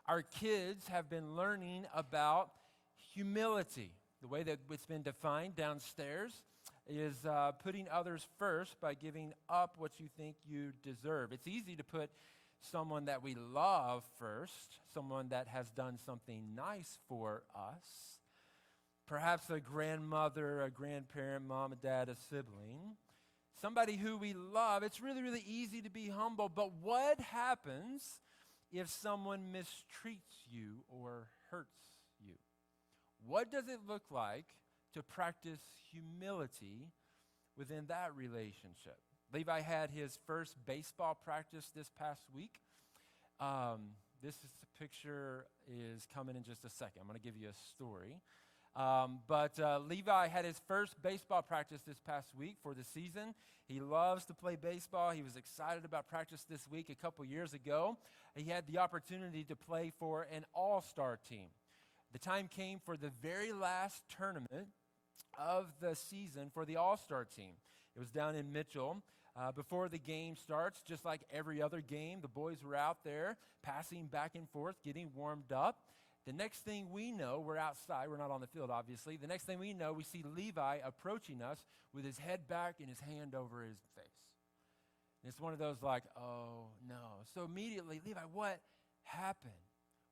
Our kids have been learning about humility. The way that it's been defined downstairs is putting others first by giving up what you think you deserve. It's easy to put someone that we love first, someone that has done something nice for us, perhaps a grandmother, a grandparent, mom, a dad, a sibling, somebody who we love. It's really, really easy to be humble, but what happens if someone mistreats you or hurts you? What does it look like to practice humility within that relationship? Levi had his first baseball practice this past week. This picture is coming in just a second. I'm going to give you a story. But Levi had his first baseball practice this past week for the season. He loves to play baseball. He was excited about practice this week. A couple years ago, he had the opportunity to play for an all-star team. The time came for the very last tournament of the season for the all-star team. It was down in Mitchell. Before the game starts, just like every other game, the boys were out there passing back and forth, getting warmed up. The next thing we know, we're outside. We're not on the field, obviously. The next thing we know, we see Levi approaching us with his head back and his hand over his face. And it's one of those like, oh, no. So immediately, Levi, what happened?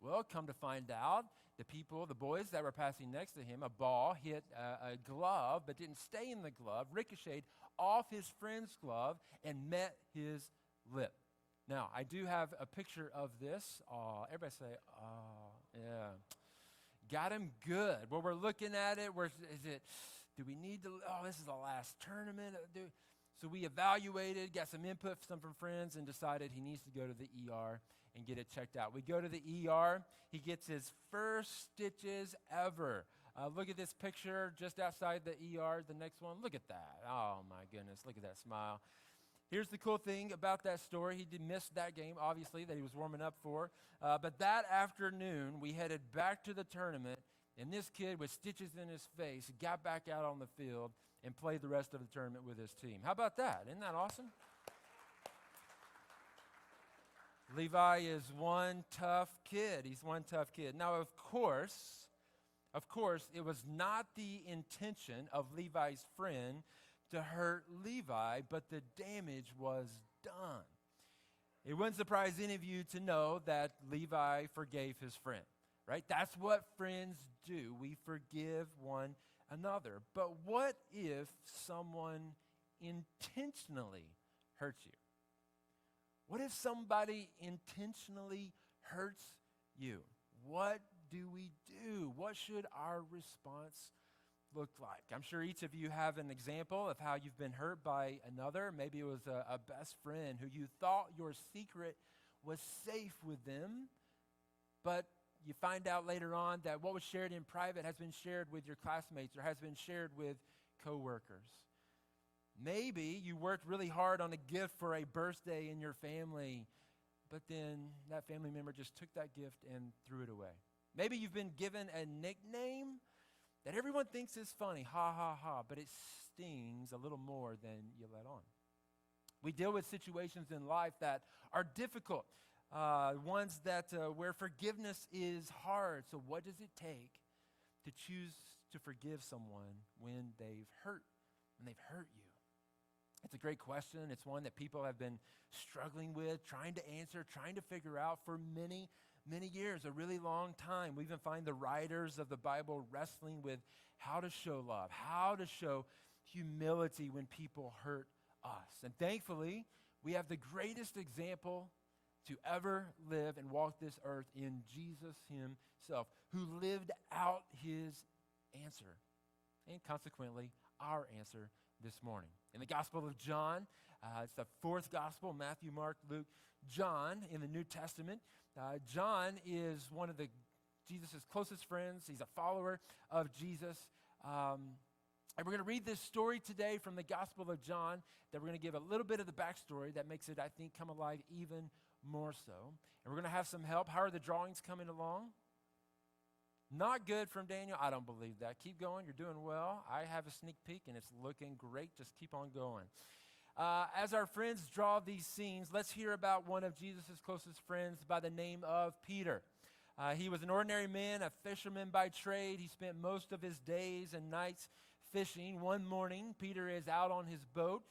Well, come to find out, the boys that were passing next to him, a ball hit a glove, but didn't stay in the glove, ricocheted off his friend's glove, and met his lip. Now, I do have a picture of this. Everybody say, oh, yeah. Got him good. Well, we're looking at it. Do we need to, this is the last tournament. So we evaluated, got some input from friends, and decided he needs to go to the ER and get it checked out. We go to the ER. He gets his first stitches ever. Look at this picture just outside the ER. The next one, look at that. Oh, my goodness. Look at that smile. Here's the cool thing about that story. He did miss that game, obviously, that he was warming up for. But that afternoon, we headed back to the tournament, and this kid with stitches in his face got back out on the field and played the rest of the tournament with his team. How about that? Isn't that awesome? Levi is one tough kid. He's one tough kid. Now, of course, it was not the intention of Levi's friend to hurt Levi, but the damage was done. It wouldn't surprise any of you to know that Levi forgave his friend, right? That's what friends do. We forgive one another. But what if someone intentionally hurts you? What if somebody intentionally hurts you? What do we do? What should our response look like? I'm sure each of you have an example of how you've been hurt by another. Maybe it was a best friend who you thought your secret was safe with them, but you find out later on that what was shared in private has been shared with your classmates or has been shared with coworkers. Maybe you worked really hard on a gift for a birthday in your family, but then that family member just took that gift and threw it away. Maybe you've been given a nickname that everyone thinks is funny, ha, ha, ha, but it stings a little more than you let on. We deal with situations in life that are difficult, ones that where forgiveness is hard. So what does it take to choose to forgive someone when they've hurt you? It's a great question. It's one that people have been struggling with, trying to answer, trying to figure out for many years, a really long time. We even find the writers of the Bible wrestling with how to show love, how to show humility when people hurt us. And thankfully, we have the greatest example to ever live and walk this earth in Jesus himself, who lived out his answer, and consequently, our answer this morning. In the Gospel of John, it's the fourth Gospel, Matthew, Mark, Luke, John in the New Testament. John is one of Jesus' closest friends. He's a follower of Jesus. And we're going to read this story today from the Gospel of John that we're going to give a little bit of the backstory that makes it, I think, come alive even more so. And we're going to have some help. How are the drawings coming along? Not good from Daniel. I don't believe that. Keep going. You're doing well. I have a sneak peek, and it's looking great. Just keep on going. As our friends draw these scenes, let's hear about one of Jesus' closest friends by the name of Peter. He was an ordinary man, a fisherman by trade. He spent most of his days and nights fishing. One morning, Peter is out on his boat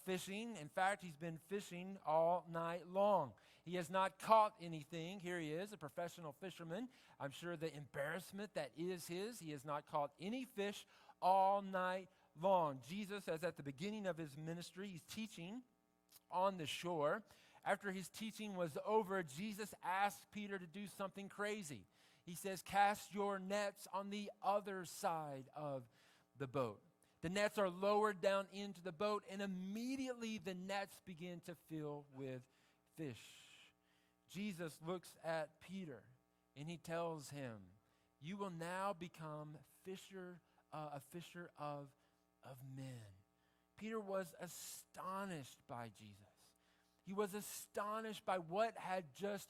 fishing. In fact, he's been fishing all night long. He has not caught anything. Here he is, a professional fisherman. I'm sure the embarrassment that is his. He has not caught any fish all night long. Jesus, as at the beginning of his ministry, he's teaching on the shore. After his teaching was over, Jesus asked Peter to do something crazy. He says, cast your nets on the other side of the boat. The nets are lowered down into the boat, and immediately the nets begin to fill with fish. Jesus looks at Peter, and he tells him, you will now become a fisher of men. Peter was astonished by Jesus. He was astonished by what had just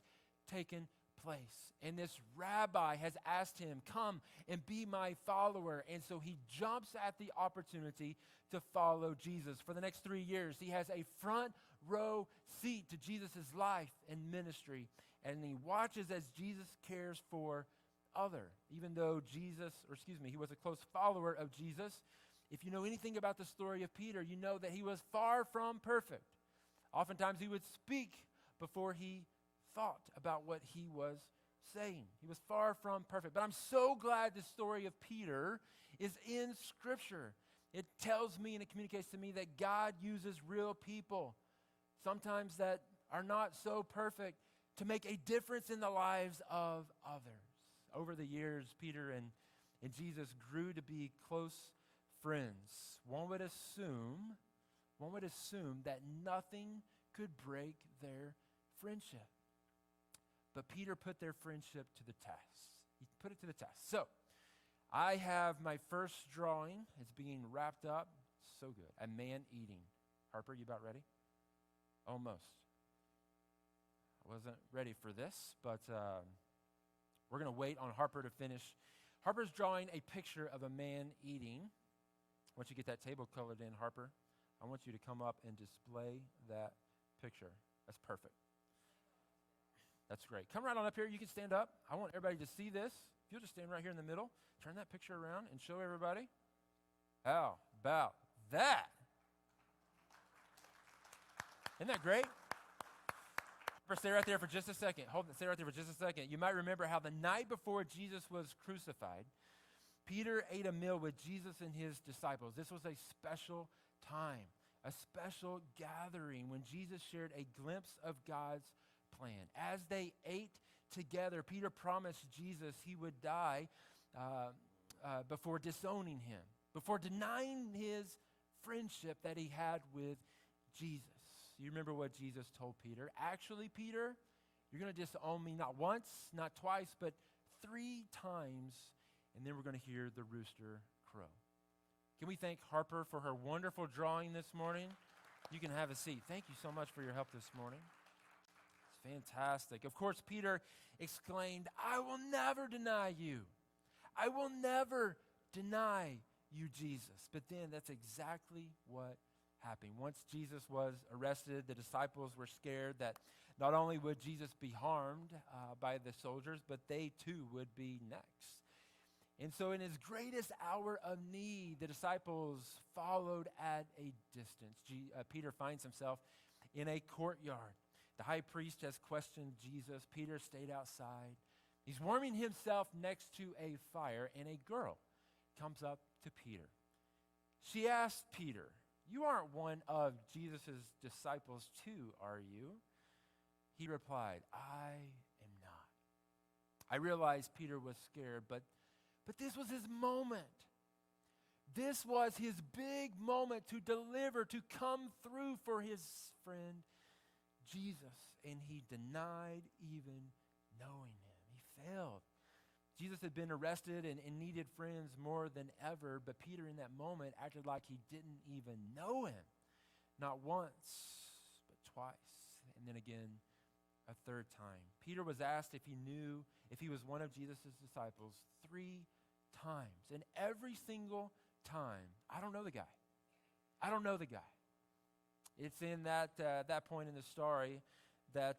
taken place. And this rabbi has asked him, come and be my follower. And so he jumps at the opportunity to follow Jesus. For the next 3 years, he has a front row seat to Jesus' life and ministry. And he watches as Jesus cares for others. Even though he was a close follower of Jesus. If you know anything about the story of Peter, you know that he was far from perfect. Oftentimes he would speak before he thought about what he was saying. He was far from perfect. But I'm so glad the story of Peter is in Scripture. It tells me and it communicates to me that God uses real people, sometimes that are not so perfect, to make a difference in the lives of others. Over the years, Peter and Jesus grew to be close friends. One would assume that nothing could break their friendship. But Peter put their friendship to the test. He put it to the test. So, I have my first drawing. It's being wrapped up. So good. A man eating. Harper, you about ready? Almost. I wasn't ready for this, but we're going to wait on Harper to finish. Harper's drawing a picture of a man eating. Once you get that table colored in, Harper, I want you to come up and display that picture. That's perfect. That's great. Come right on up here. You can stand up. I want everybody to see this. If you'll just stand right here in the middle, turn that picture around and show everybody. How about that? Isn't that great? Stay right there for just a second. Stay right there for just a second. You might remember how the night before Jesus was crucified, Peter ate a meal with Jesus and his disciples. This was a special time, a special gathering when Jesus shared a glimpse of God's plan. As they ate together, Peter promised Jesus he would die before disowning him, before denying his friendship that he had with Jesus. You remember what Jesus told Peter? Actually, Peter, you're going to disown me not once, not twice, but 3 times, and then we're going to hear the rooster crow. Can we thank Harper for her wonderful drawing this morning? You can have a seat. Thank you so much for your help this morning. It's fantastic. Of course, Peter exclaimed, I will never deny you. I will never deny you, Jesus. But then that's exactly what happened. Once Jesus was arrested, the disciples were scared that not only would Jesus be harmed by the soldiers, but they too would be next. And so in his greatest hour of need, the disciples followed at a distance. Peter finds himself in a courtyard. The high priest has questioned Jesus. Peter stayed outside. He's warming himself next to a fire, and a girl comes up to Peter. She asked Peter, you aren't one of Jesus' disciples too, are you? He replied, I am not. I realized Peter was scared, but this was his moment. This was his big moment to deliver, to come through for his friend Jesus. And he denied even knowing him. He failed. Jesus had been arrested and needed friends more than ever, but Peter in that moment acted like he didn't even know him. Not once, but twice, and then again a third time. Peter was asked if he knew if he was one of Jesus' disciples 3 times, and every single time, I don't know the guy. I don't know the guy. It's in that point in the story that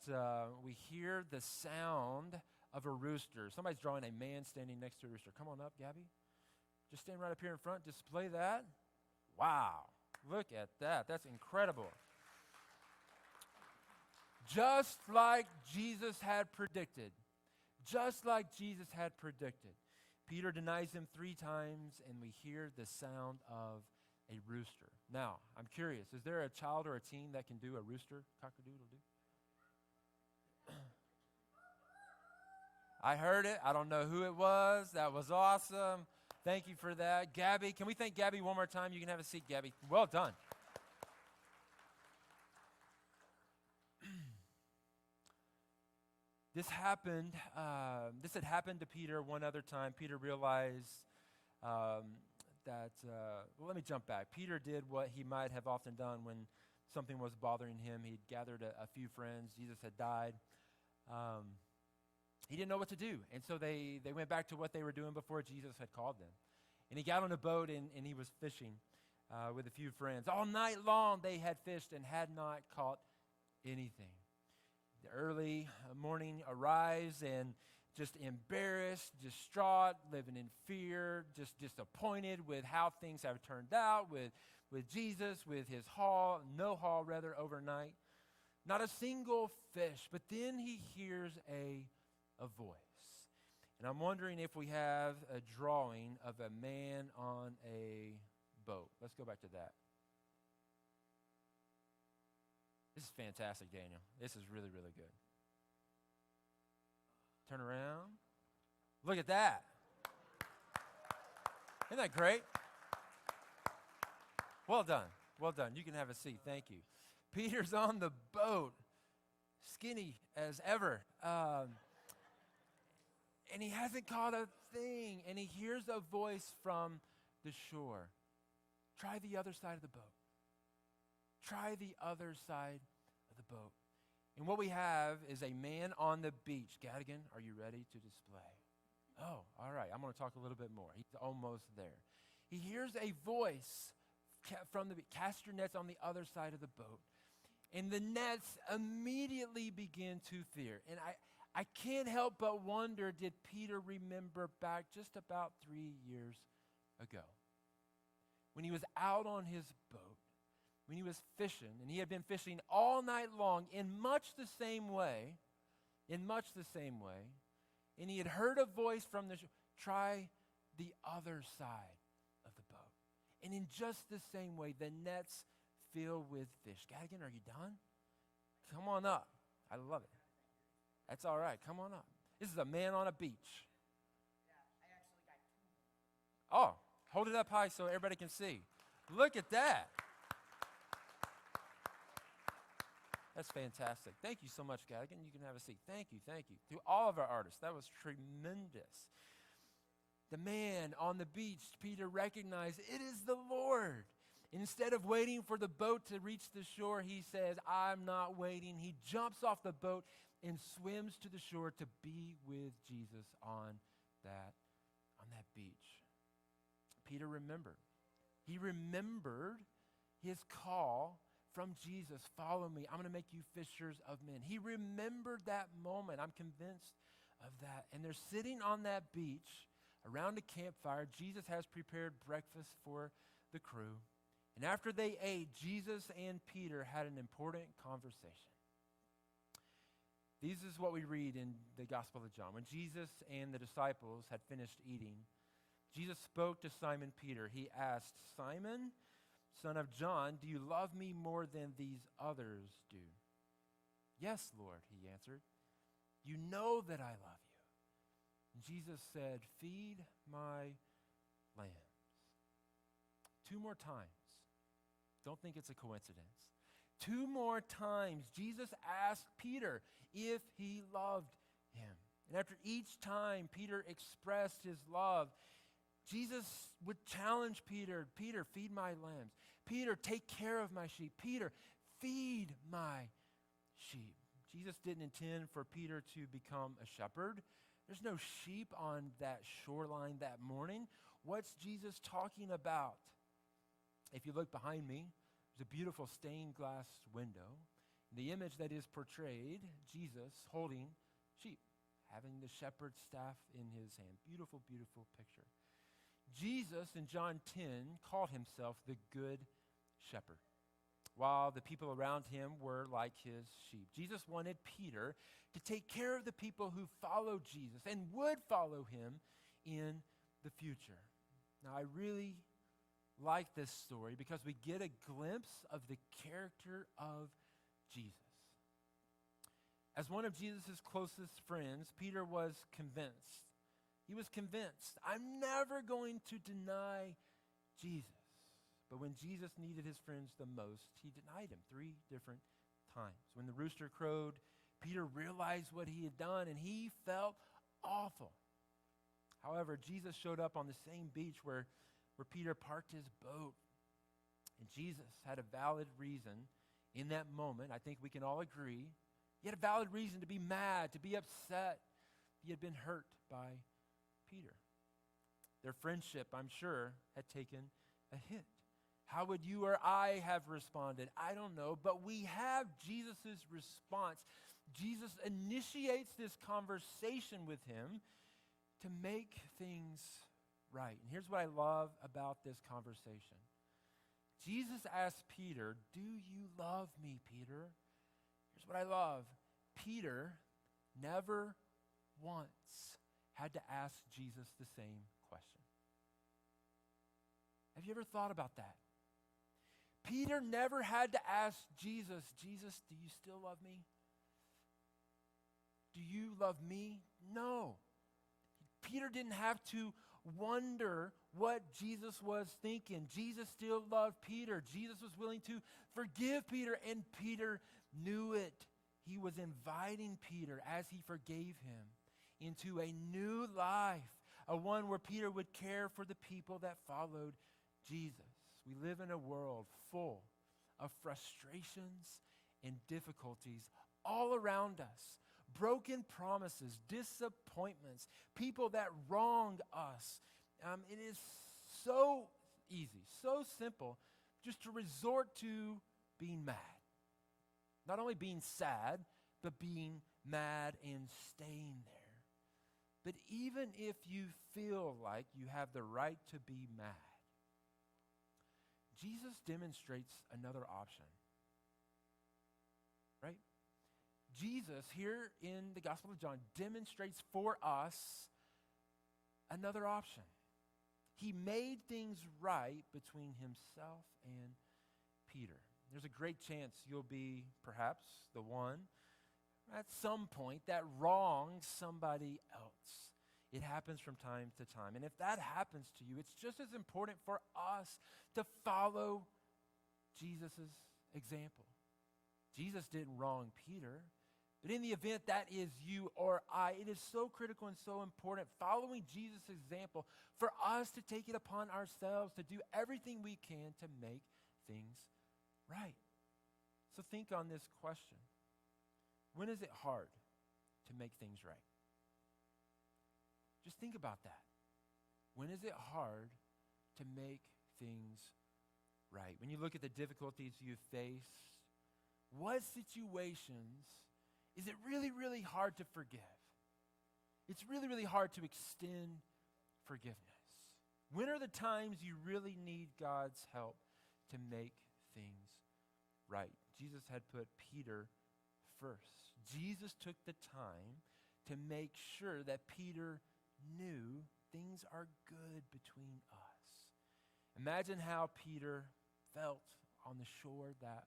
we hear the sound of a rooster. Somebody's drawing a man standing next to a rooster. Come on up, Gabby. Just stand right up here in front. Display that. Wow. Look at that. That's incredible. Just like Jesus had predicted. Just like Jesus had predicted. Peter denies him 3 times, and we hear the sound of a rooster. Now, I'm curious, is there a child or a teen that can do a rooster cock-a-doodle-doo? I heard it. I don't know who it was. That was awesome. Thank you for that. Gabby, can we thank Gabby one more time? You can have a seat, Gabby. Well done. This had happened to Peter one other time. Peter realized let me jump back. Peter did what he might have often done when something was bothering him. He'd gathered a few friends. Jesus had died. He didn't know what to do. And so they went back to what they were doing before Jesus had called them. And he got on a boat and he was fishing with a few friends. All night long they had fished and had not caught anything. The early morning arrives, and just embarrassed, distraught, living in fear, just disappointed with how things have turned out with Jesus, with his no haul overnight. Not a single fish, but then he hears a voice. And I'm wondering if we have a drawing of a man on a boat. Let's go back to that. This is fantastic, Daniel. This is really, really good. Turn around. Look at that. Isn't that great? Well done. Well done. You can have a seat. Thank you. Peter's on the boat, skinny as ever. And he hasn't caught a thing. And he hears a voice from the shore. Try the other side of the boat. Try the other side of the boat. And what we have is a man on the beach. Gadigan, are you ready to display? Oh, all right. I'm going to talk a little bit more. He's almost there. He hears a voice from the beach. Cast your nets on the other side of the boat. And the nets immediately begin to fear. And I can't help but wonder, did Peter remember back just about 3 years ago when he was out on his boat? When he was fishing, and he had been fishing all night long in much the same way, and he had heard a voice from the shore, try the other side of the boat. And in just the same way, the nets fill with fish. Gadigan, are you done? Come on up. I love it. That's all right. Come on up. This is a man on a beach. Yeah, I actually got 2 more. Oh, hold it up high so everybody can see. Look at that. That's fantastic. Thank you so much, Gadigan. You can have a seat. Thank you. To all of our artists, that was tremendous. The man on the beach, Peter recognized, it is the Lord. Instead of waiting for the boat to reach the shore, he says, I'm not waiting. He jumps off the boat and swims to the shore to be with Jesus on that beach. Peter remembered. He remembered his call from Jesus, follow me. I'm going to make you fishers of men. He remembered that moment. I'm convinced of that. And they're sitting on that beach around a campfire. Jesus has prepared breakfast for the crew. And after they ate, Jesus and Peter had an important conversation. This is what we read in the Gospel of John. When Jesus and the disciples had finished eating, Jesus spoke to Simon Peter. He asked, Simon, son of John, do you love me more than these others do? Yes, Lord, he answered. You know that I love you. And Jesus said, feed my lambs. 2 more times. Don't think it's a coincidence. 2 more times, Jesus asked Peter if he loved him. And after each time Peter expressed his love, Jesus would challenge Peter, Peter, feed my lambs. Peter, take care of my sheep. Peter, feed my sheep. Jesus didn't intend for Peter to become a shepherd. There's no sheep on that shoreline that morning. What's Jesus talking about? If you look behind me, there's a beautiful stained glass window. The image that is portrayed, Jesus holding sheep, having the shepherd's staff in his hand. Beautiful, beautiful picture. Jesus in John 10 called himself the Good Shepherd, while the people around him were like his sheep. Jesus wanted Peter to take care of the people who followed Jesus and would follow him in the future. Now, I really like this story because we get a glimpse of the character of Jesus. As one of Jesus' closest friends, Peter was convinced. He was convinced, I'm never going to deny Jesus. But when Jesus needed his friends the most, he denied him 3 different times. When the rooster crowed, Peter realized what he had done, and he felt awful. However, Jesus showed up on the same beach where Peter parked his boat. And Jesus had a valid reason in that moment. I think we can all agree. He had a valid reason to be mad, to be upset. He had been hurt by Peter. Their friendship, I'm sure, had taken a hit. How would you or I have responded? I don't know, but we have Jesus' response. Jesus initiates this conversation with him to make things right. And here's what I love about this conversation. Jesus asked Peter, do you love me, Peter? Here's what I love. Peter never once had to ask Jesus the same question. Have you ever thought about that? Peter never had to ask Jesus, Jesus, do you still love me? Do you love me? No. Peter didn't have to wonder what Jesus was thinking. Jesus still loved Peter. Jesus was willing to forgive Peter, and Peter knew it. He was inviting Peter, as he forgave him, into a new life, a one where Peter would care for the people that followed Jesus. We live in a world full of frustrations and difficulties all around us. Broken promises, disappointments, people that wronged us. It is so easy, so simple, just to resort to being mad. Not only being sad, but being mad and staying there. But even if you feel like you have the right to be mad, Jesus demonstrates another option, right? Jesus, here in the Gospel of John, demonstrates for us another option. He made things right between himself and Peter. There's a great chance you'll be perhaps the one at some point that wrongs somebody else. It happens from time to time. And if that happens to you, it's just as important for us to follow Jesus' example. Jesus didn't wrong Peter, but in the event that is you or I, it is so critical and so important, following Jesus' example, for us to take it upon ourselves to do everything we can to make things right. So think on this question. When is it hard to make things right? Just think about that. When is it hard to make things right? When you look at the difficulties you face, what situations is it really, really hard to forgive? It's really, really hard to extend forgiveness. When are the times you really need God's help to make things right? Jesus had put Peter first. Jesus took the time to make sure that Peter knew things are good between us. Imagine how Peter felt on the shore that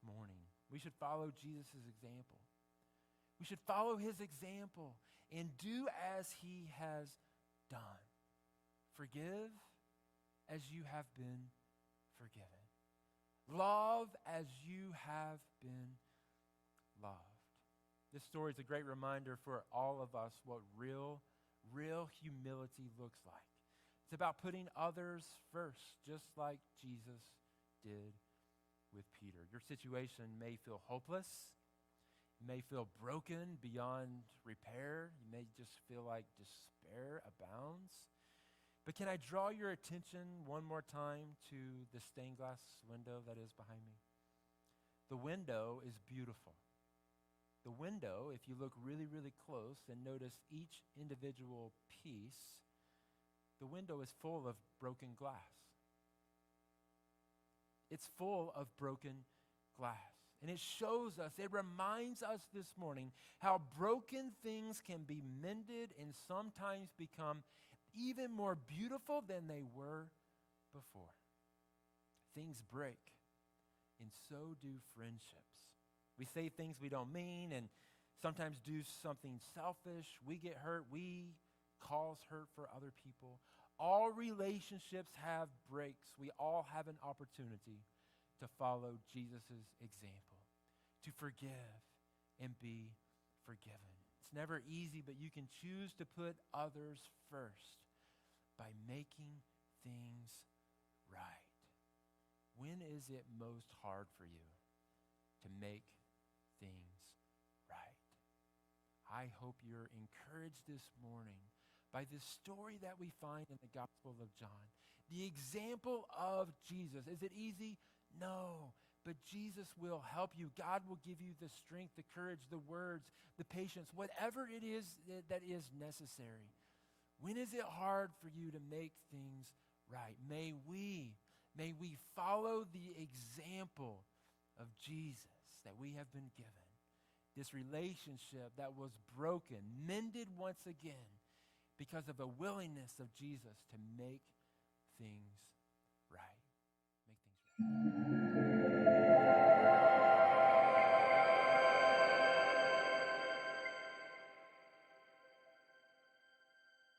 morning. We should follow Jesus' example. We should follow his example and do as he has done. Forgive as you have been forgiven. Love as you have been loved. This story is a great reminder for all of us what real humility looks like. It's about putting others first, just like Jesus did with Peter. Your situation may feel hopeless. You may feel broken beyond repair. You may just feel like despair abounds. But can I draw your attention one more time to the stained glass window that is behind me? The window is beautiful. The window, if you look really, really close and notice each individual piece, the window is full of broken glass. It's full of broken glass. And it shows us, it reminds us this morning how broken things can be mended and sometimes become even more beautiful than they were before. Things break, and so do friendships. We say things we don't mean and sometimes do something selfish. We get hurt. We cause hurt for other people. All relationships have breaks. We all have an opportunity to follow Jesus' example, to forgive and be forgiven. It's never easy, but you can choose to put others first by making things right. When is it most hard for you to make things right? I hope you're encouraged this morning by this story that we find in the Gospel of John. The example of Jesus. Is it easy? No, but Jesus will help you. God will give you the strength, the courage, the words, the patience, whatever it is that is necessary. When is it hard for you to make things right? May we follow the example of Jesus that we have been given. This relationship that was broken, mended once again because of a willingness of Jesus to make things right. Make things right.